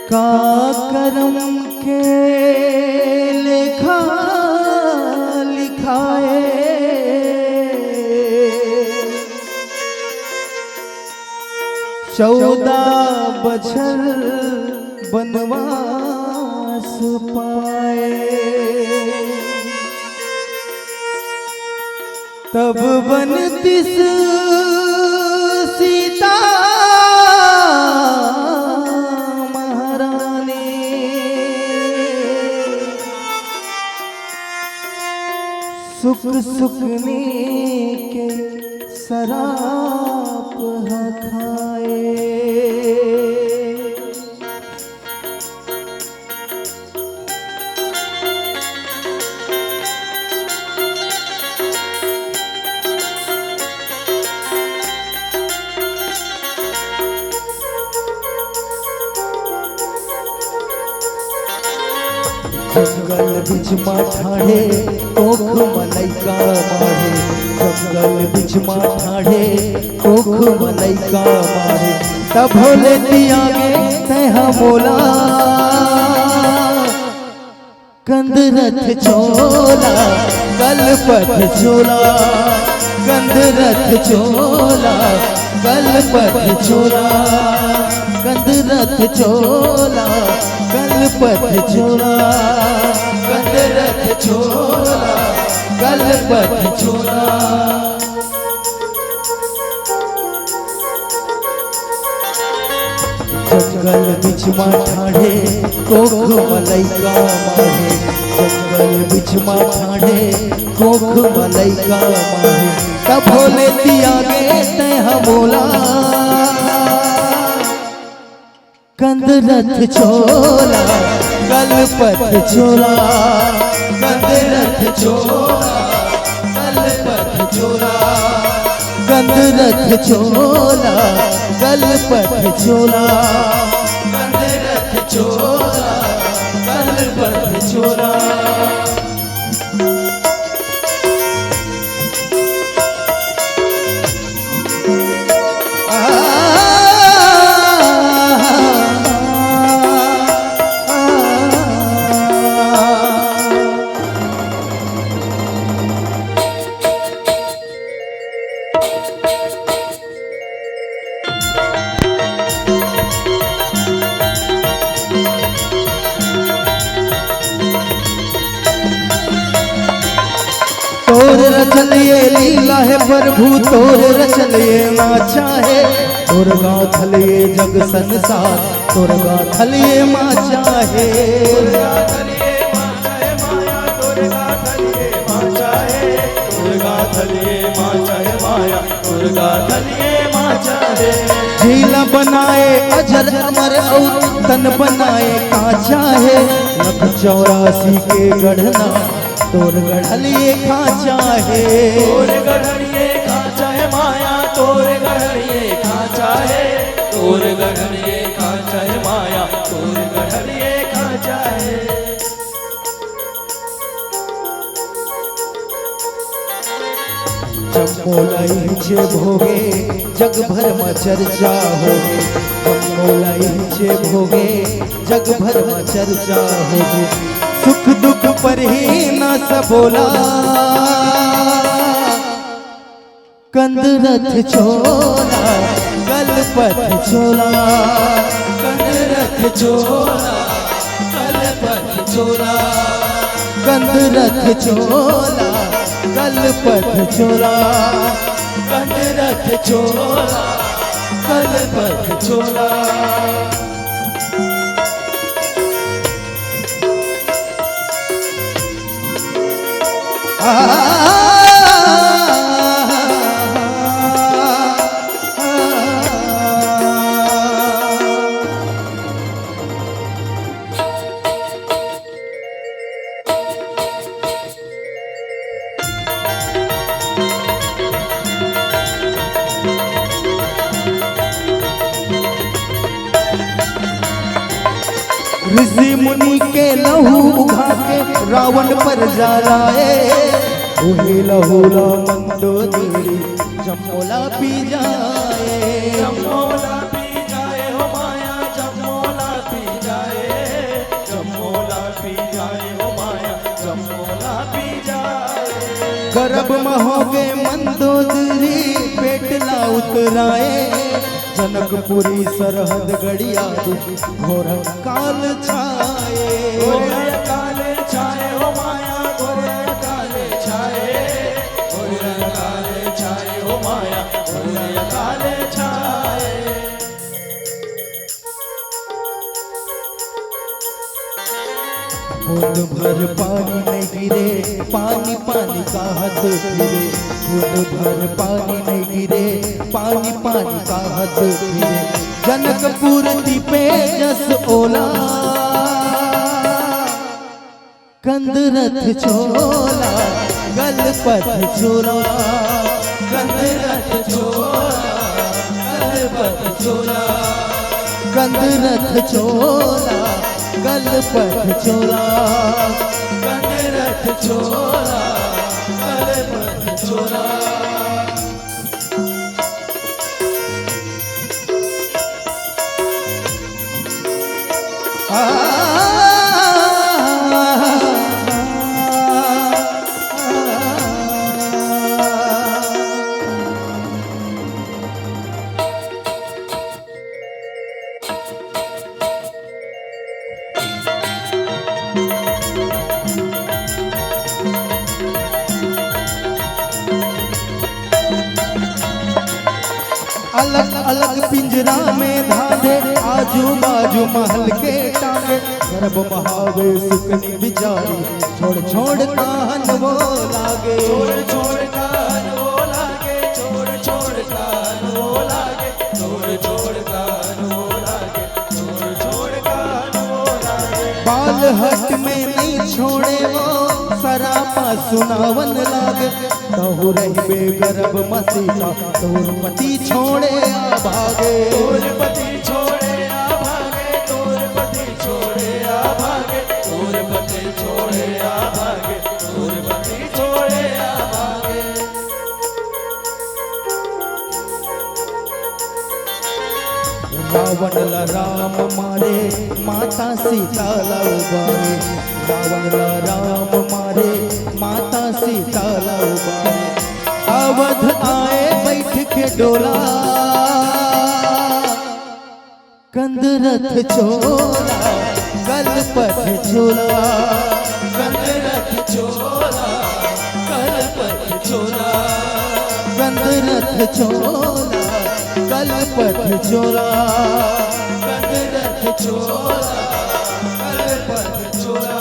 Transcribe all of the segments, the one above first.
का करम के लेखा लिखाए, चौदह बछर बनवास पाए, तब बनतीस सीता महारानी, सुख सुखने के शराप खाए। जंगल बिच ठाढ़े कोख मलैका मारे, जंगल बिच ठाढ़े कोख मलैका मारे, तब भोले दियागे तैहा बोला कंदरथ चोला कलपथ चोला, कंदरथ चोला कलपथ चोला, कंदरथ चोला कलपथ चोला, कंदरथ चोला कलपथ चोला। जंगल बिच ठाढ़े कोख मलैका मारे, जंगल बिच ठाढ़े कोख मलैका मारे, तब भोले दियागे तैहा बोला कंदरथ चोला कलपथ चोला, कंदरथ चोला कलपथ चोला, कंदरथ चोला कलपथ चोला, कंदरथ चोला कलपथ चोला। तोर रचल ये लीला है प्रभु, तोर रचल ये नाचा है, तोर गाथल ये जग संसार, तोर गाथल ये माचा है, तोर गाथल ये माचा है माया, तोर गाथल ये माचा है, तोर गाथल ये माचा है माया, तोर गाथल ये माचा है। झीला बनाए अजर अमर और तन बनाए काचा है, लख 84 के गढ़ना तोर गढ़लिए खाचा है, तोर गढ़लिए खाचा है माया, तोर गढ़लिए खाचा है, तोर गढ़लिए खाचा है माया, तोर गढ़लिए खाचा है। जम्मोलाई छे भोगे जग भर में चर्चा होगे, जम्मोलाई छे भोगे जग भर में चर्चा होगे, सुख दुख पर ही ना सबोला कंदरथ चोला कलपथ चोला, कंदरथ चोला कलपथ चोला, कंदरथ चोला कलपथ चोला, कंदरथ चोला कलपथ चोला। ऋषि मुनि के लहू उघा के रावण पर जलाए, वही लहूला मंदोदरी जमोला पी जाए, जमोला पी जाए हो माया, जमोला पी जाए। गर्भ महोगे मंदोदरी पेटला उतराए जनकपुरी सरहद गड़िया घोर काल छाए काल छाए हो माया घोर काल छाए घोर काल छाए हो माया घोर काल छाए। बूंद भर पानी नहीं गिरे पानी पानी का हद फिरे बूंद भर पानी नहीं गिरे पानी पानी का हद फिरे जनकपुर दीपे जस ओला कंदरथ चोला गलपथ चोला कंदरथ चोला गलपथ चोला कंदरथ चोला गलपथ चोला कंदरथ चोला गलपथ चोला। अलग अलग पिंजरा में धाधे आजू बाजू महल के टांगे गर्भ बहावे सुकनी बिचारी छोड़ छोड़ कान वो लागे छोड़ छोड़ कान वो लागे छोड़ छोड़ कान वो लागे छोड़ छोड़ कान वो लागे छोड़ छोड़ कान वो लागे। बाल हट में नहीं छोड़े वो सरापा सुनावन लागे तहु रही गर्भ मसीहा तोर पति छोड़े आ भागे तोर पति छोड़े आ भागे तोर पति छोड़े आ भागे तोर पति छोड़े आ भागे तोर पति छोड़े आ भागे। रावण ला राम मारे माता सीता ला उबारे रावण ला राम मारे माता सीता ला उबारे अवध आए बैठ के डोला कंदरथ चोला गलपथ चोला कंदरथ चोला गलपथ चोला कंदरथ चोला गलपथ चोला कंदरथ चोला गलपथ चोला।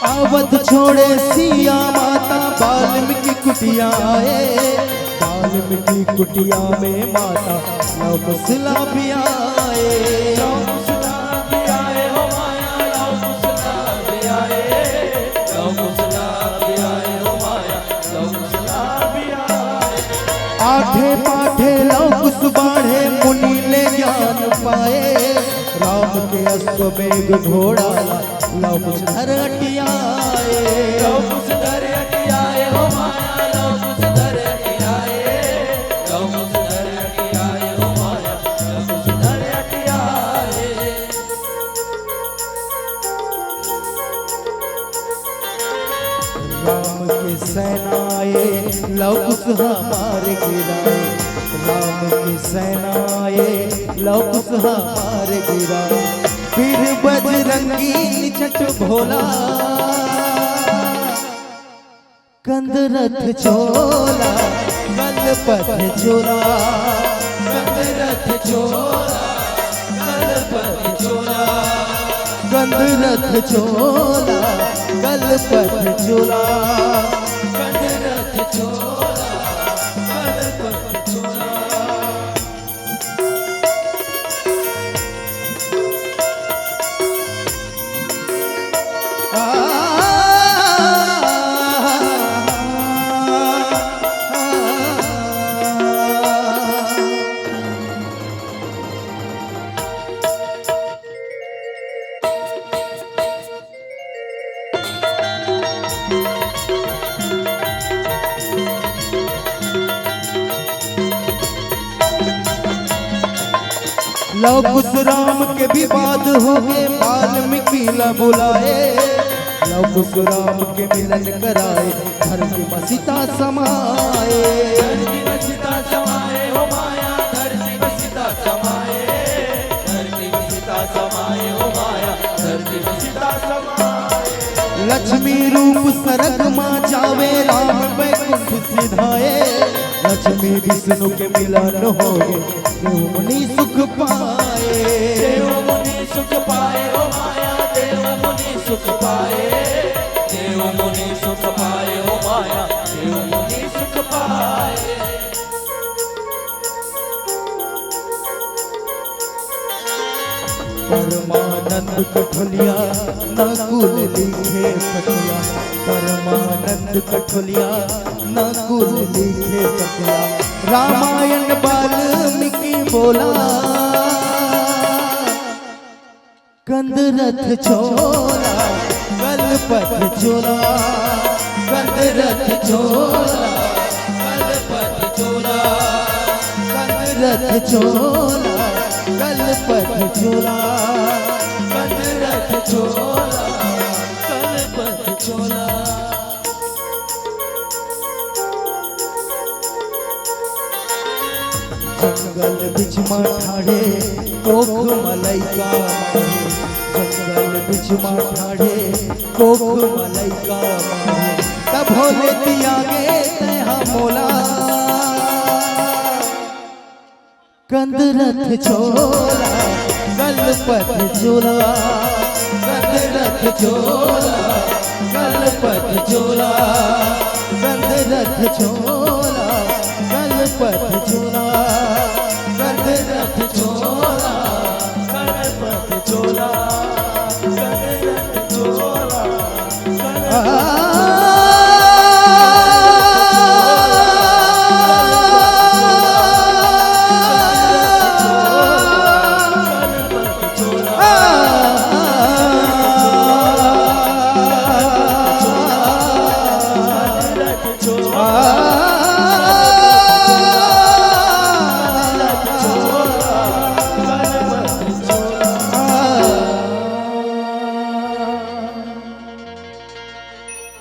अवध छोड़े सिया माता वाल्मीकि कुटिया आए वाल्मीकि कुटिया में माता नवकुशला भी आए नवकुशला भी आए हो माया नवकुशला भी आए नवकुशला भी आए हो माया नवकुशला भी आए। आठे पाठे लवकुश बाढ़े मुनि ले ज्ञान पाए राम के अश्वमेघ घोड़ा लवकुश धर अटियाए लवकुश धर अटियाए हो माया लवकुश धर अटियाए लवकुश धर अटियाए हो माया लवकुश धर अटियाए। राम के सेनाए लवकुश हमारे गिराए राम की सेनाए लवकुश हमारे गिराए फिर बजरंगी छठ भोला कंदरथ चोला गलपथ चोला कंदरथ चोला गलपथ चोला कंदरथ चोला गलपथ चोला कंदरथ चोला गलपथ चोला। आ लव कुश राम के विवाद हो गए वाल्मीकि ला बुलाए, लव कुश राम के मिलन कराए धरती में सीता समाए। धरती में सीता समाए हो माया, धरती में सीता समाए, धरती में सीता समाए हो माया, धरती में सीता समाए। लक्ष्मी रूप सरग माँ जावे राम बैकुंठ सिधाए, लक्ष्मी विष्णु के मिलन हो गए देव मुनि सुख पाए। देव मुनि सुख पाए हो माया, देव मुनि सुख पाए, देव मुनि सुख पाए हो माया, देव मुनि सुख पाए। परमानंद कठोलिया नकुल लिखे पतिया, परमानंद कठोलिया नकुल लिखे पतिया। रामायण वाल्मीकि बोला कंदरथ छोला कलपत चोला, कंदरथ छोला कलपत चोला, कंदरथ छोला कलपत चोला, कंदरथ चोला कलपत चोला। जंगल बिच माँ ठाड़े कोख मलैका मारे, जंगल बिच माँ ठाड़े कोख मलैका मारे। तब भोले दिया गे तहा मोला कंदरथ छोला कलपत चोला, कंदरथ छोला कलपत चोला, कंदरथ छोला कलपत चोला, कंदरथ छोला कलपत चोला, कंदरथ चोला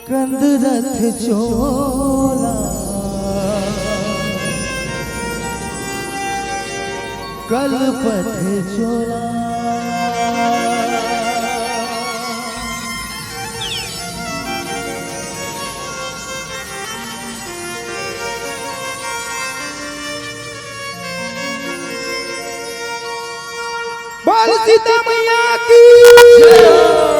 कंदरथ चोला कलपत चोला। बोल सीता मैया की जय।